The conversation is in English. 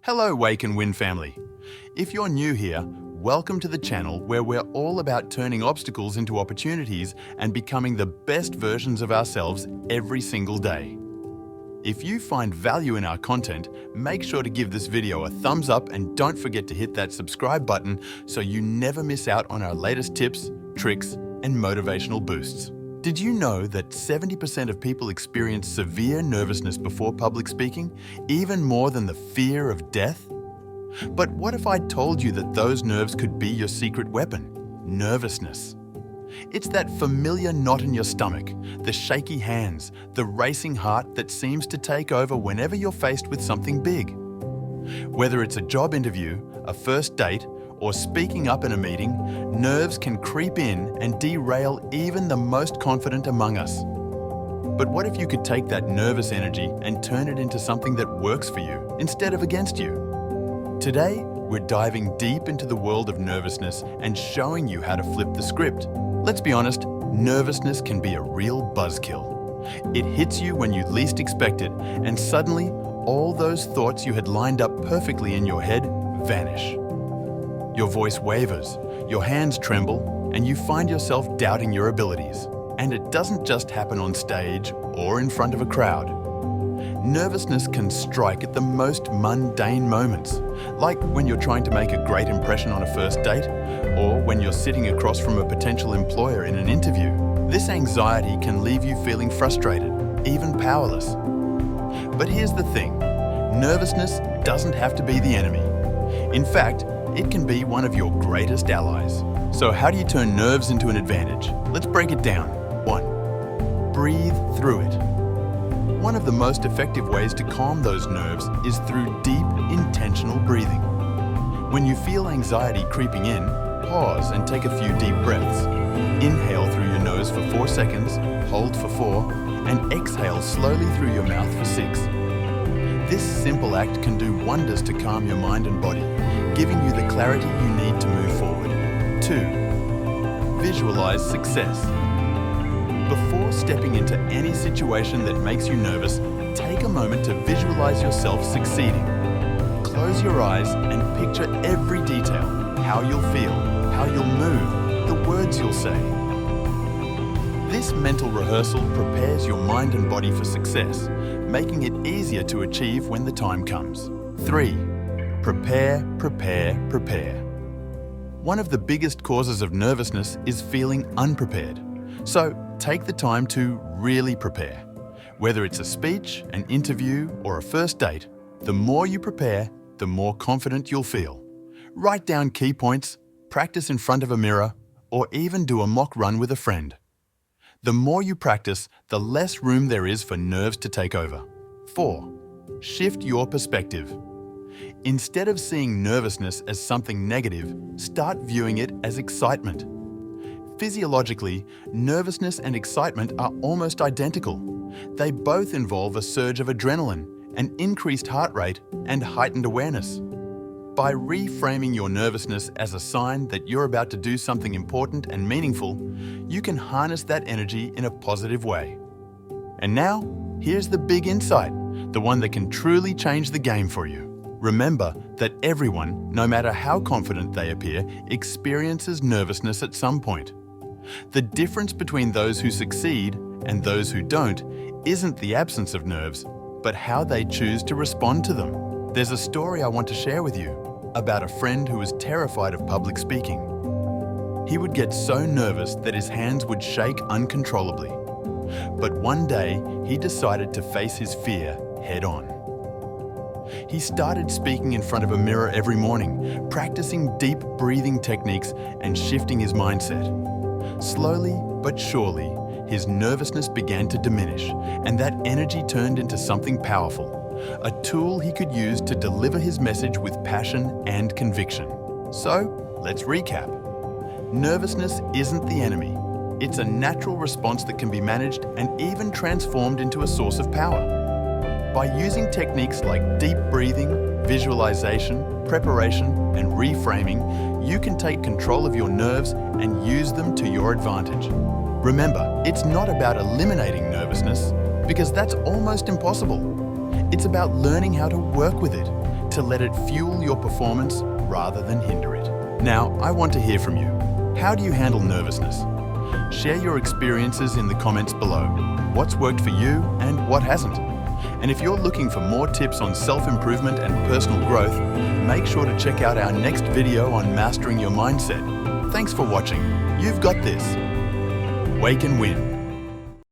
Hello, Wake and Win family. If you're new here, welcome to the channel where we're all about turning obstacles into opportunities and becoming the best versions of ourselves every single day. If you find value in our content, make sure to give this video a thumbs up and don't forget to hit that subscribe button so you never miss out on our latest tips, tricks, and motivational boosts. Did you know that 70% of people experience severe nervousness before public speaking, even more than the fear of death? But what if I told you that those nerves could be your secret weapon? Nervousness. It's that familiar knot in your stomach, the shaky hands, the racing heart that seems to take over whenever you're faced with something big. Whether it's a job interview, a first date, or speaking up in a meeting, nerves can creep in and derail even the most confident among us. But what if you could take that nervous energy and turn it into something that works for you instead of against you? Today, we're diving deep into the world of nervousness and showing you how to flip the script. Let's be honest, nervousness can be a real buzzkill. It hits you when you least expect it, and suddenly, all those thoughts you had lined up perfectly in your head vanish. Your voice wavers, your hands tremble, and you find yourself doubting your abilities. And it doesn't just happen on stage or in front of a crowd. Nervousness can strike at the most mundane moments, like when you're trying to make a great impression on a first date, or when you're sitting across from a potential employer in an interview. This anxiety can leave you feeling frustrated, even powerless. But here's the thing, nervousness doesn't have to be the enemy. In fact, it can be one of your greatest allies. So how do you turn nerves into an advantage? Let's break it down. 1. Breathe through it. One of the most effective ways to calm those nerves is through deep, intentional breathing. When you feel anxiety creeping in, pause and take a few deep breaths. Inhale through your nose for 4 seconds, hold for 4, and exhale slowly through your mouth for 6. This simple act can do wonders to calm your mind and body, giving you the clarity you need to move forward. 2. Visualize success. Before stepping into any situation that makes you nervous, take a moment to visualize yourself succeeding. Close your eyes and picture every detail, how you'll feel, how you'll move, the words you'll say. This mental rehearsal prepares your mind and body for success, making it easier to achieve when the time comes. 3. Prepare, prepare, prepare. One of the biggest causes of nervousness is feeling unprepared. So take the time to really prepare. Whether it's a speech, an interview, or a first date, the more you prepare, the more confident you'll feel. Write down key points, practice in front of a mirror, or even do a mock run with a friend. The more you practice, the less room there is for nerves to take over. 4. Shift your perspective. Instead of seeing nervousness as something negative, start viewing it as excitement. Physiologically, nervousness and excitement are almost identical. They both involve a surge of adrenaline, an increased heart rate, and heightened awareness. By reframing your nervousness as a sign that you're about to do something important and meaningful, you can harness that energy in a positive way. And now, here's the big insight, the one that can truly change the game for you. Remember that everyone, no matter how confident they appear, experiences nervousness at some point. The difference between those who succeed and those who don't isn't the absence of nerves, but how they choose to respond to them. There's a story I want to share with you about a friend who was terrified of public speaking. He would get so nervous that his hands would shake uncontrollably. But one day, he decided to face his fear head-on. He started speaking in front of a mirror every morning, practicing deep breathing techniques and shifting his mindset. Slowly but surely, his nervousness began to diminish, and that energy turned into something powerful, a tool he could use to deliver his message with passion and conviction. So, let's recap. Nervousness isn't the enemy. It's a natural response that can be managed and even transformed into a source of power. By using techniques like deep breathing, visualization, preparation, and reframing, you can take control of your nerves and use them to your advantage. Remember, it's not about eliminating nervousness, because that's almost impossible. It's about learning how to work with it, to let it fuel your performance rather than hinder it. Now, I want to hear from you. How do you handle nervousness? Share your experiences in the comments below. What's worked for you and what hasn't? And if you're looking for more tips on self-improvement and personal growth, make sure to check out our next video on mastering your mindset. Thanks for watching. You've got this. Wake and win.